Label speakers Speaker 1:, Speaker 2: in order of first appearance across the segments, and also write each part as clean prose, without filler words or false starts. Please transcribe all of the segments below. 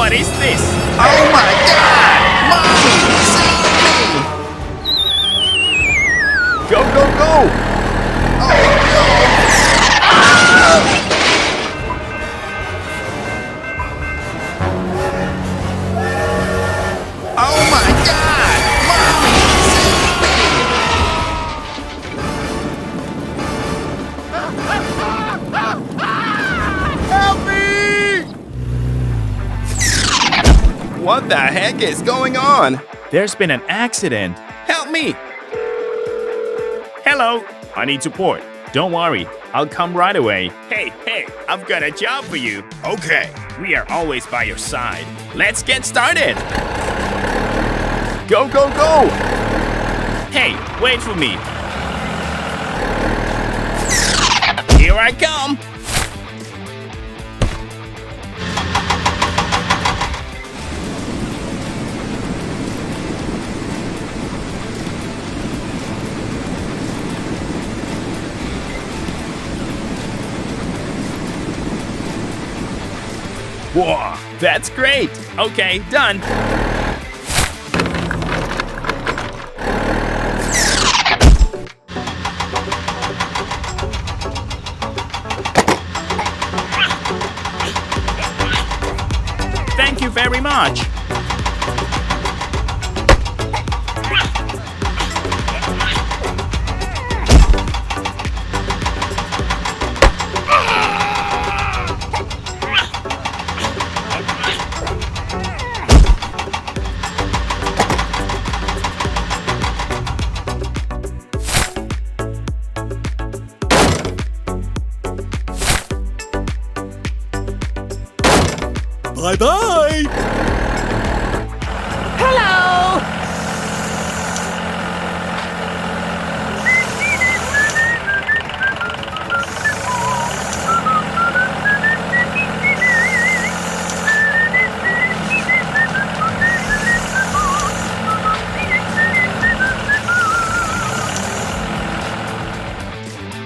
Speaker 1: what is this?
Speaker 2: Oh my God! Mommy, save me!
Speaker 1: Go, go, go!
Speaker 2: Oh no! Oh my God! Mommy,
Speaker 1: Help me! What the heck is going on? There's been an accident. Help me! Hello, I need support. Don't worry, I'll come right away. Hey, I've got a job for you. Okay, we are always by your side. Let's get started. Go, go, go! Hey, wait for me. Here I come. Whoa, that's great. Okay, done. Thank you very much. Bye-bye!
Speaker 3: Hello!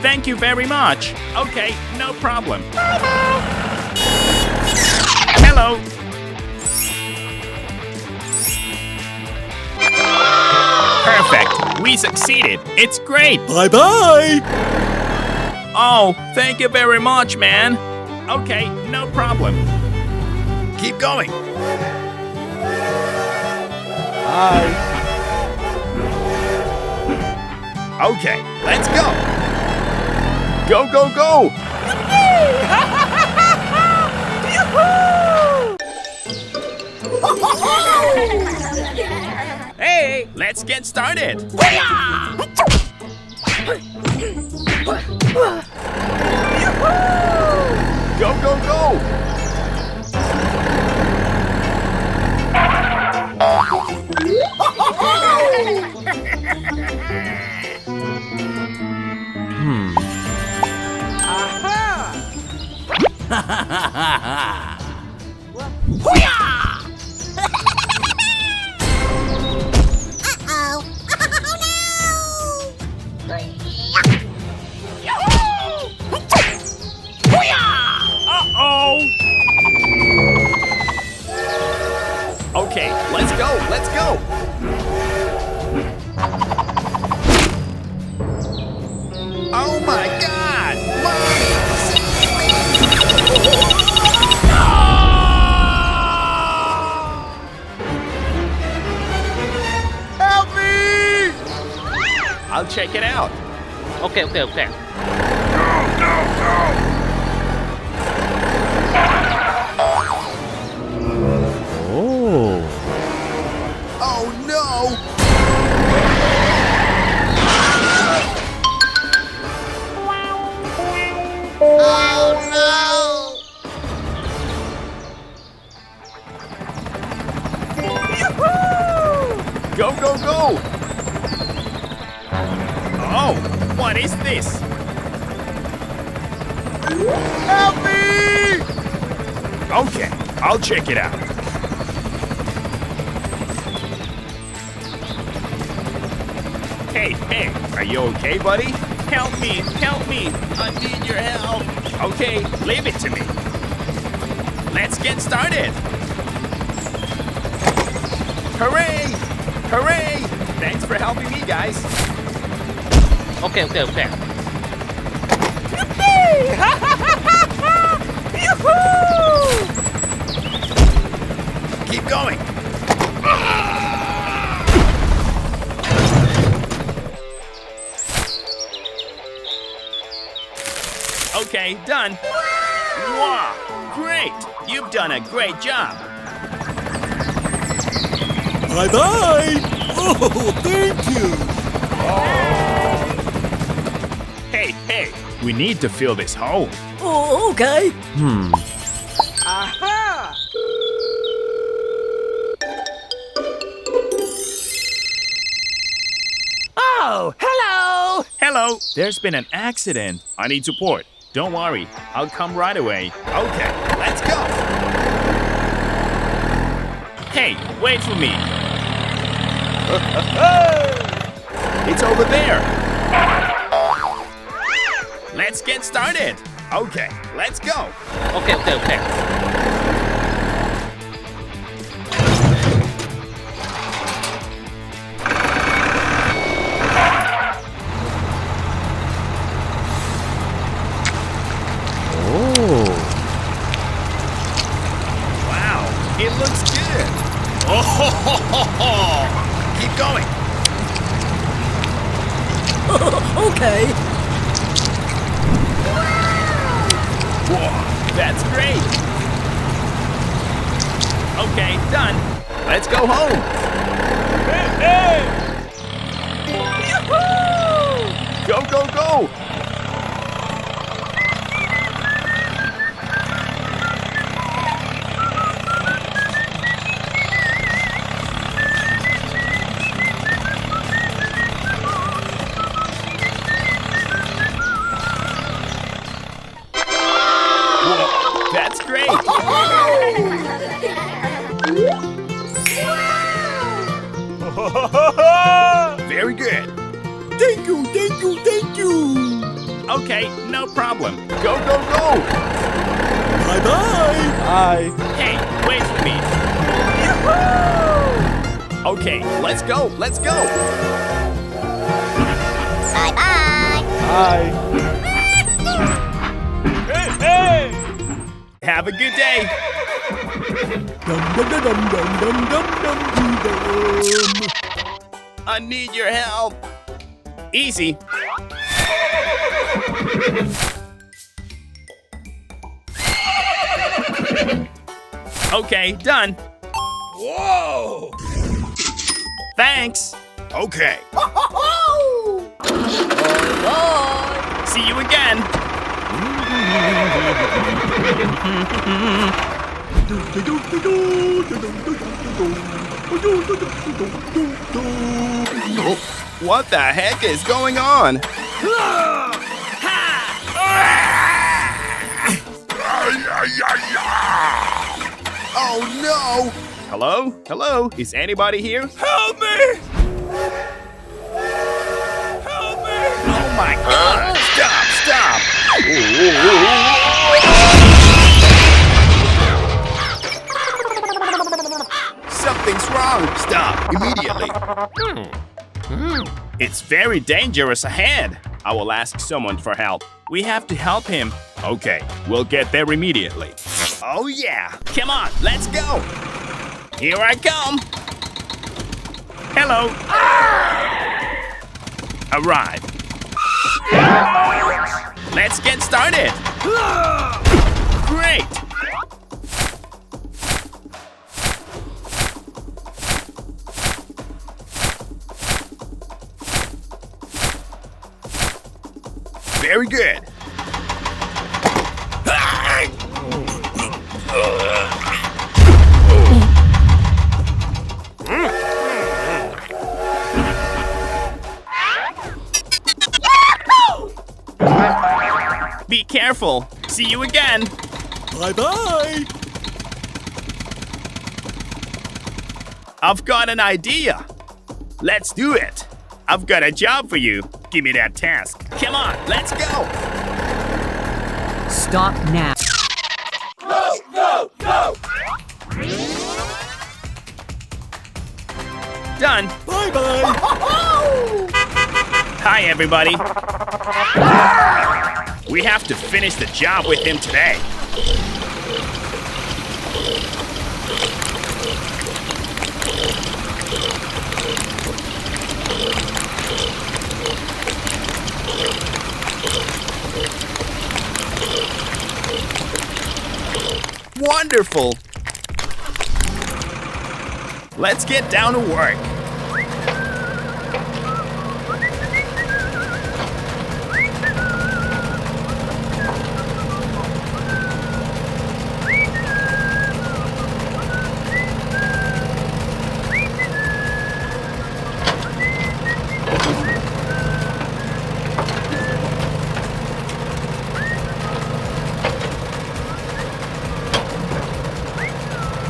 Speaker 1: Thank you very much. Okay, no problem. Hello. Perfect. We succeeded. It's great. Bye-bye. Oh, thank you very much, man. Okay, no problem. Keep going. Bye. Okay, let's go. Go, go, go. Hey, let's get started. Go, go, go. Okay, let's go, let's go.
Speaker 2: Oh my God! Mommy, save me!
Speaker 1: Help me! I'll check it out.
Speaker 3: Okay.
Speaker 2: Go, go, go! Oh no! Oh no!
Speaker 1: Go, go, go! Oh, what is this? Help me! Okay, I'll check it out. Hey, are you okay, buddy? Help me, I need your help. Okay, leave it to me. Let's get started. Hooray! Hooray! Thanks for helping me, guys.
Speaker 3: Okay.
Speaker 1: Keep going. Okay, done. Wow, great. You've done a great job.
Speaker 4: Bye-bye! Oh, thank you!
Speaker 1: Hey, we need to fill this hole.
Speaker 4: Oh, okay.
Speaker 2: Aha!
Speaker 4: Oh, hello!
Speaker 1: Hello, there's been an accident. I need support. Don't worry, I'll come right away. Okay, let's go. Hey, wait for me. It's over there. Let's get started. Okay, let's go.
Speaker 3: Okay.
Speaker 1: Wow, it looks good. Oh, keep going.
Speaker 4: Okay.
Speaker 1: Whoa, that's great. Okay, done. Let's go home. Hey! Go, go, go! Whoa, that's great. Very good.
Speaker 4: Thank you.
Speaker 1: Okay, no problem. Go, go, go!
Speaker 4: Bye-bye.
Speaker 1: Bye. Hey, wait for me. Okay, let's go.
Speaker 2: Bye-bye!
Speaker 1: Bye. Hey! Have a good day.
Speaker 4: Dum-dum-dum-dum-dum-dum-dum-dum.
Speaker 1: I need your help. Easy. Okay, done.
Speaker 4: Whoa!
Speaker 1: Thanks. Okay. See you again. What the heck is going on? Oh no! Hello? Is anybody here? Help me! Oh my god! Stop! Something's wrong! Stop immediately! It's very dangerous ahead. I will ask someone for help. We have to help him. Okay, we'll get there immediately. Oh yeah! Come on, let's go! Here I come! Hello! Arrive! Let's get started! Great! Very good! Be careful! See you again!
Speaker 4: Bye-bye.
Speaker 1: I've got an idea! Let's do it! I've got a job for you! Give me that task! Come on, let's go!
Speaker 5: Stop now.
Speaker 1: Go! done.
Speaker 4: Bye-bye.
Speaker 1: Hi, everybody. We have to finish the job with him today. Wonderful. Let's get down to work.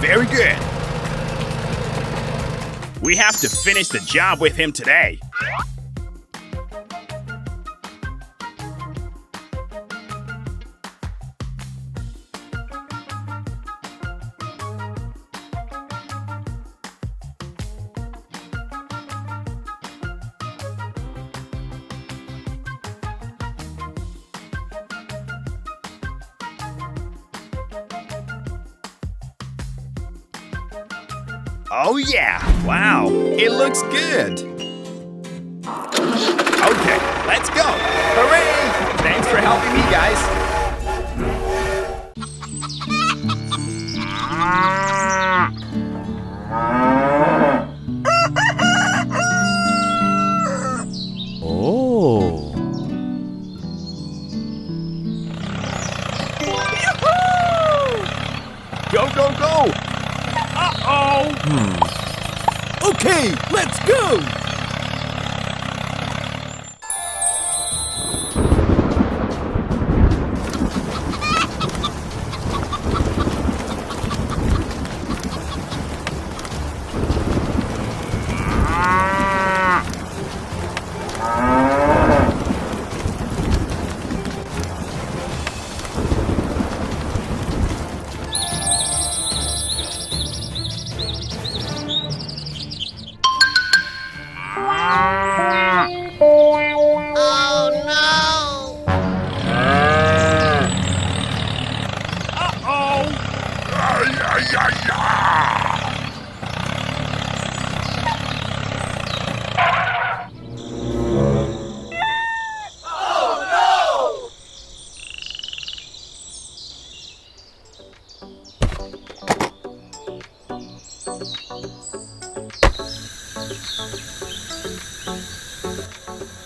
Speaker 1: Very good. We have to finish the job with him today. Oh yeah! Wow, it looks good! Okay, let's go! Hooray! Thanks for helping me, guys!
Speaker 4: Oh.
Speaker 1: Go, go, go! Uh-oh!
Speaker 4: Okay, let's go.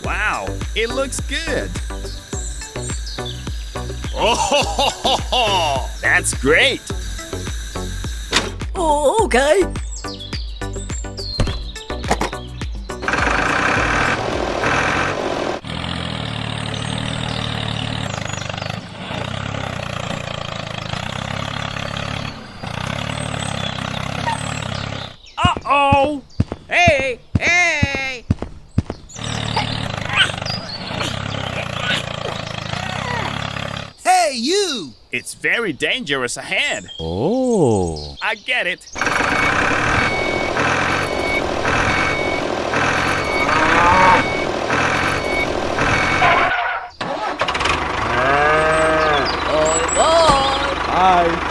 Speaker 1: Wow, it looks good!
Speaker 2: Oh,
Speaker 1: That's great!
Speaker 4: Oh, okay.
Speaker 1: Uh-oh! Hey! Hey!
Speaker 2: hey, you!
Speaker 1: It's very dangerous ahead.
Speaker 4: Oh.
Speaker 1: I get it.
Speaker 4: Bye.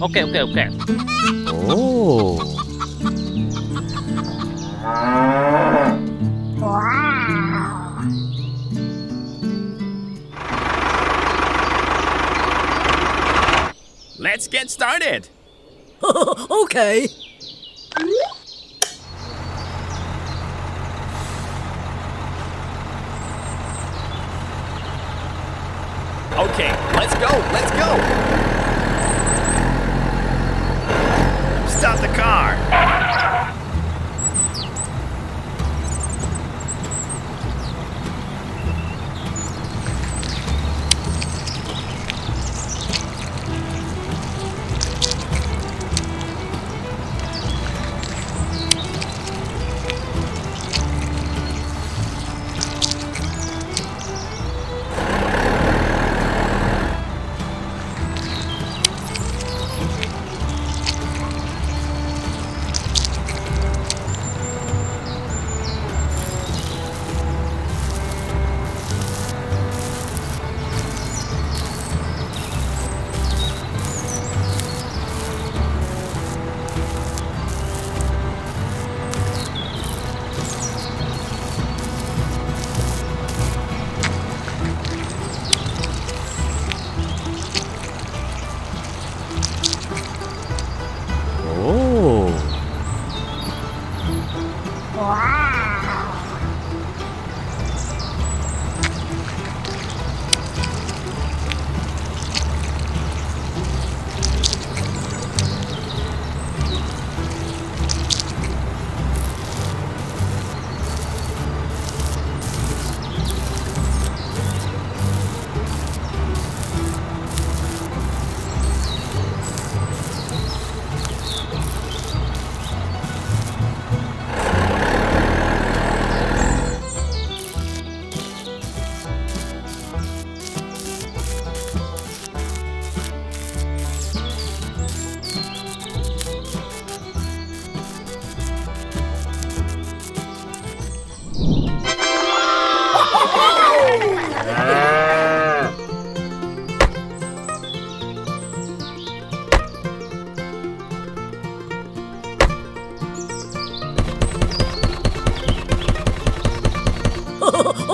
Speaker 3: Okay, okay, okay.
Speaker 4: Oh.
Speaker 1: Let's get started.
Speaker 4: Okay.
Speaker 1: Okay, let's go, let's go. Stop the car.
Speaker 4: Oh.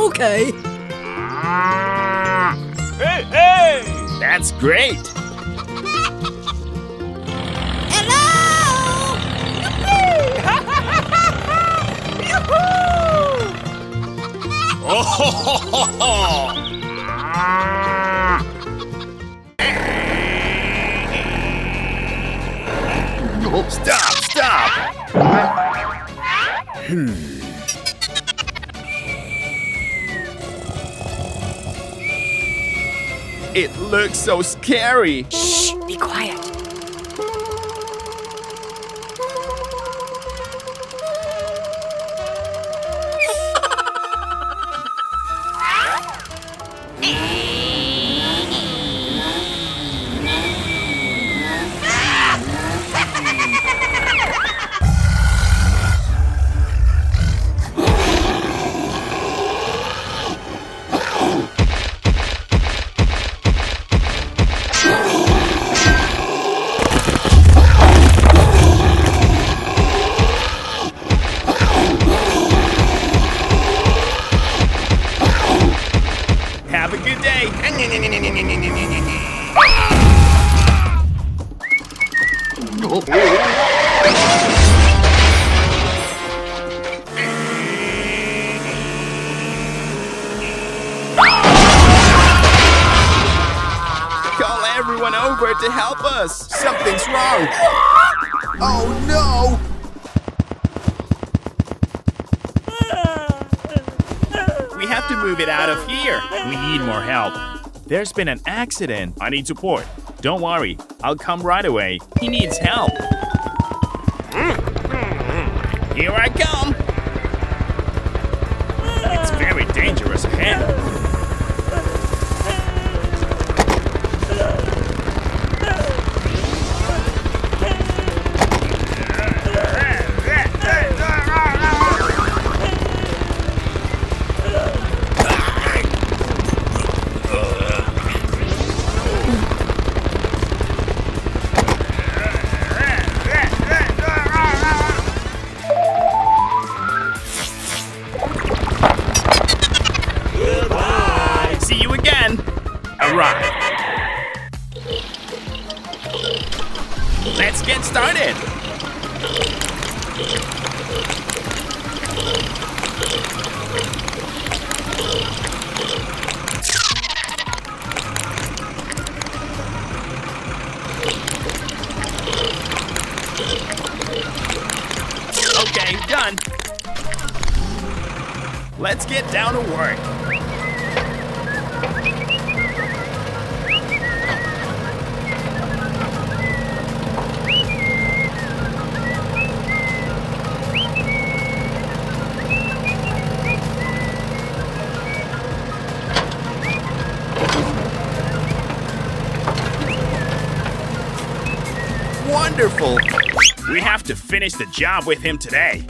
Speaker 4: Okay.
Speaker 1: Hey, hey! That's great. Oh, ho, ho, ho, ho. Stop, stop. It looks so scary.
Speaker 5: Shh, be quiet.
Speaker 1: Have a good day. Call everyone over to help us. Something's wrong. Oh no! We have to move it out of here. We need more help. There's been an accident. I need support. Don't worry, I'll come right away. He needs help. Here I come. It's very dangerous ahead. started. Okay, done. Let's get down to work. Wonderful! We have to finish the job with him today.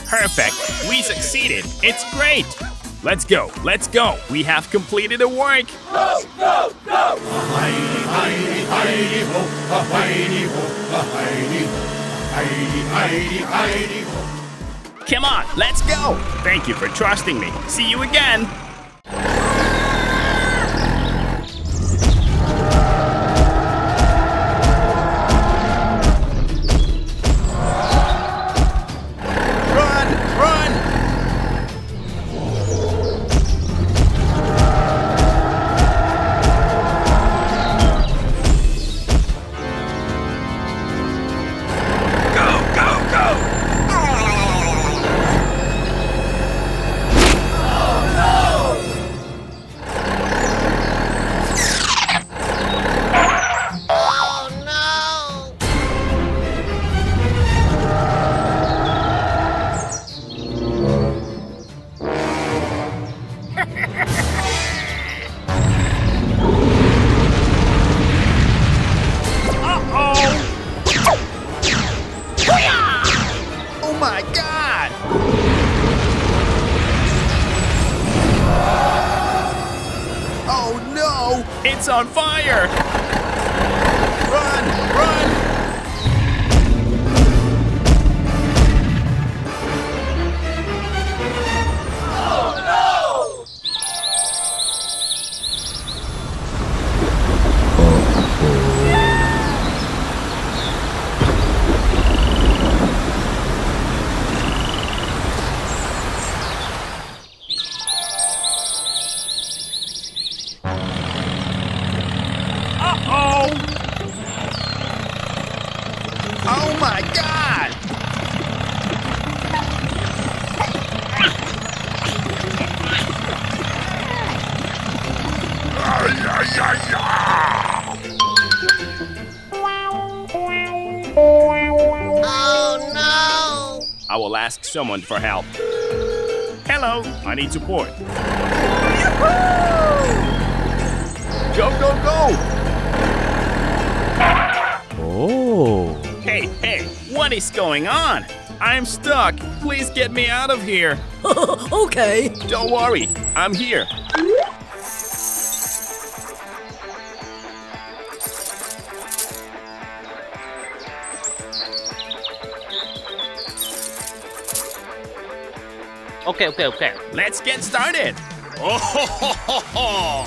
Speaker 1: Perfect! We succeeded! It's great! Let's go! Let's go! We have completed the work!
Speaker 2: Go, go, go! Heidi, Heidi, Heidi, ho, Heidi, ho, Heidi, Heidi, Heidi, Heidi, ho.
Speaker 1: Come on, let's go! Thank you for trusting me. See you again! Run! Run! Oh my God! Oh no! It's on fire! Run! Run! Uh-oh! Oh my God!
Speaker 2: Oh no!
Speaker 1: I will ask someone for help. Hello, I need support. Go, go, go!
Speaker 4: Oh.
Speaker 1: Hey, hey, what is going on? I'm stuck. Please get me out of here.
Speaker 4: Okay.
Speaker 1: Don't worry, I'm here.
Speaker 3: Okay, okay, okay.
Speaker 1: Let's get started. Oh, ho, ho, ho, ho.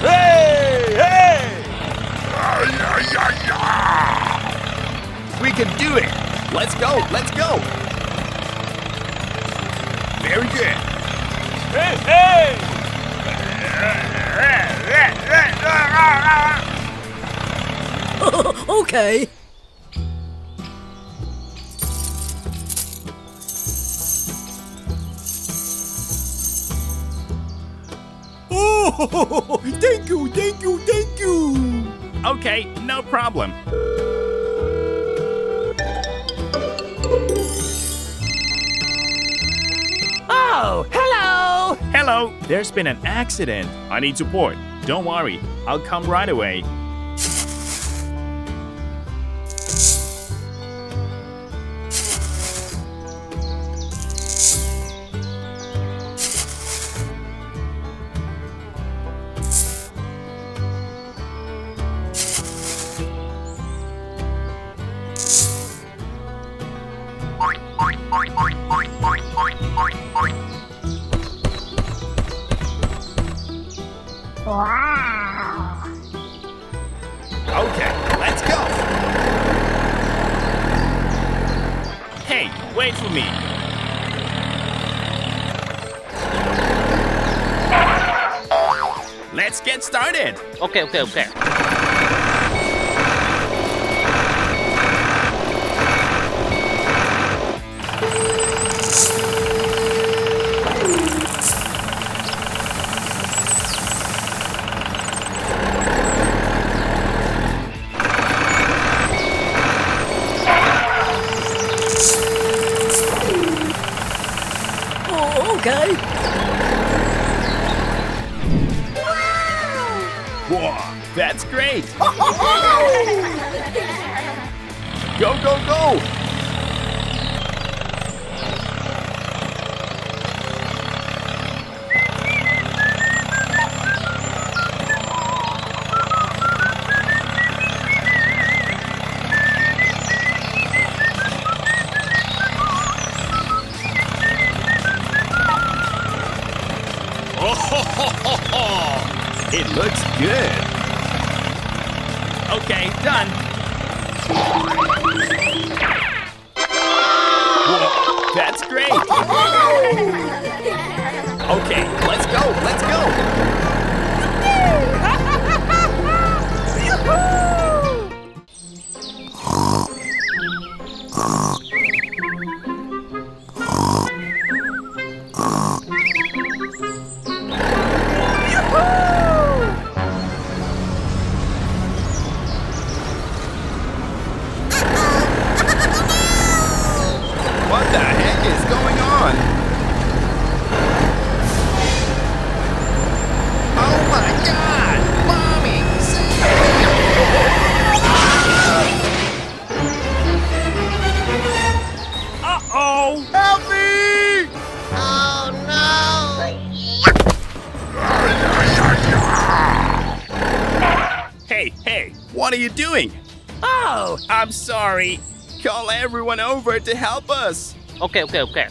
Speaker 1: Hey, hey! We can do it. Let's go, let's go. Very good. Hey, hey!
Speaker 4: Okay.
Speaker 1: Oh, thank you, thank you, thank you. Okay, no problem.
Speaker 5: Oh, hello!
Speaker 1: Hello, there's been an accident. I need support. Don't worry, I'll come right away. Okay, let's go. Hey, wait for me. Let's get started.
Speaker 3: Okay, okay, okay.
Speaker 4: Oh, okay.
Speaker 1: Whoa, that's great. Go, go, go. It looks good. Okay, done. Whoa, that's great. Okay, let's go, let's go. What the heck is going on? Oh my God! Mommy, save me! Uh-oh! Help me!
Speaker 2: Oh no!
Speaker 1: Hey, hey, what are you doing?
Speaker 5: Oh,
Speaker 1: I'm sorry. Call everyone over to help us.
Speaker 3: Okay, okay, okay.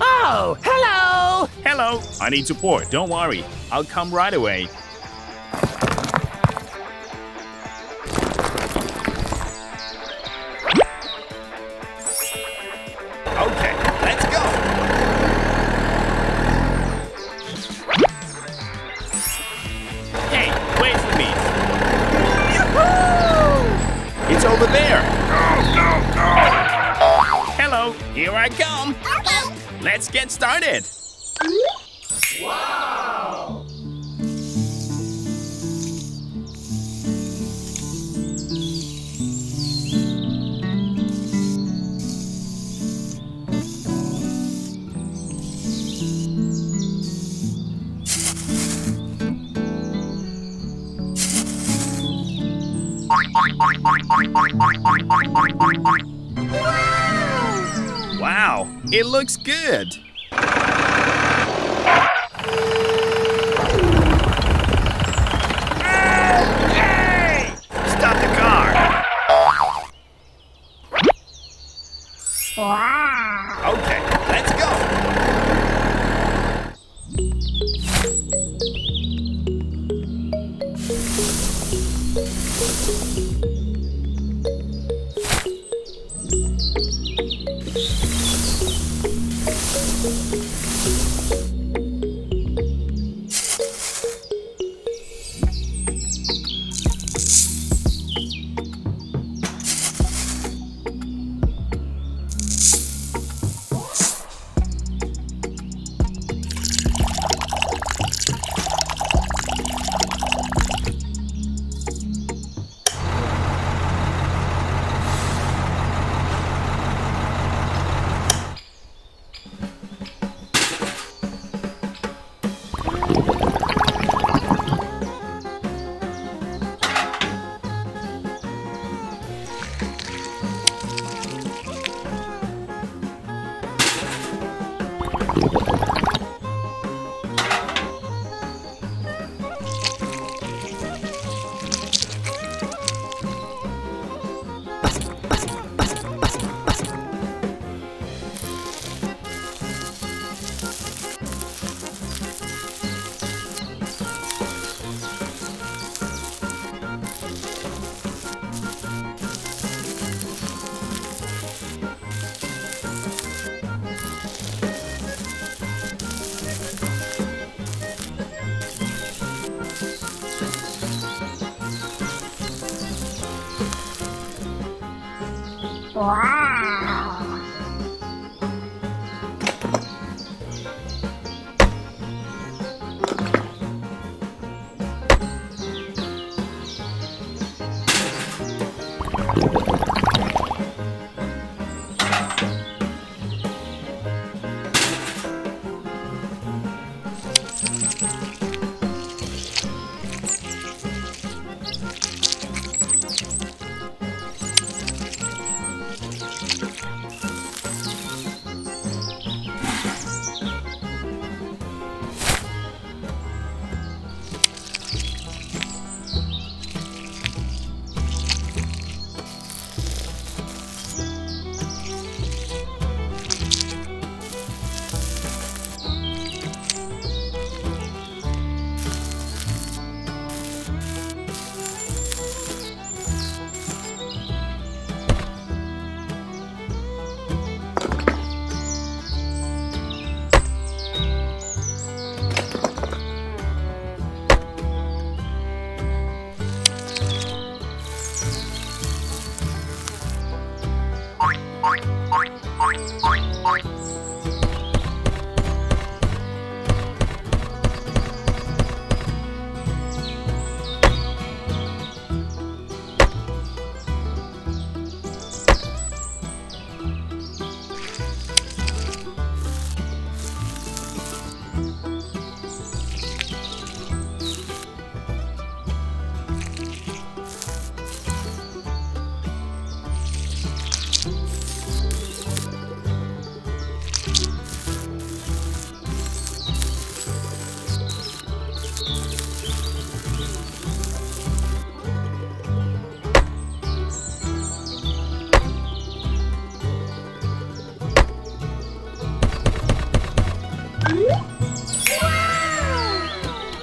Speaker 5: oh, hello.
Speaker 1: Hello. I need support. Don't worry. I'll come right away. Okay, let's go. Hey, wait for me. It's over there. Hello, here I come. Let's get started. Wow, it looks good. Hey! Stop the car. Okay, let's go.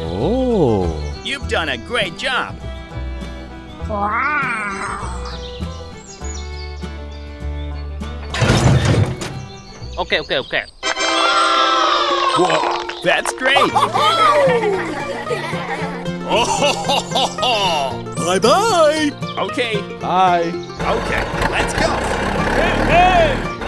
Speaker 4: Oh.
Speaker 1: You've done a great job.
Speaker 3: 오케이.
Speaker 1: Whoa, that's great.
Speaker 2: Bye bye.
Speaker 1: Okay,
Speaker 4: Bye.
Speaker 1: okay, let's go.
Speaker 3: 헤이!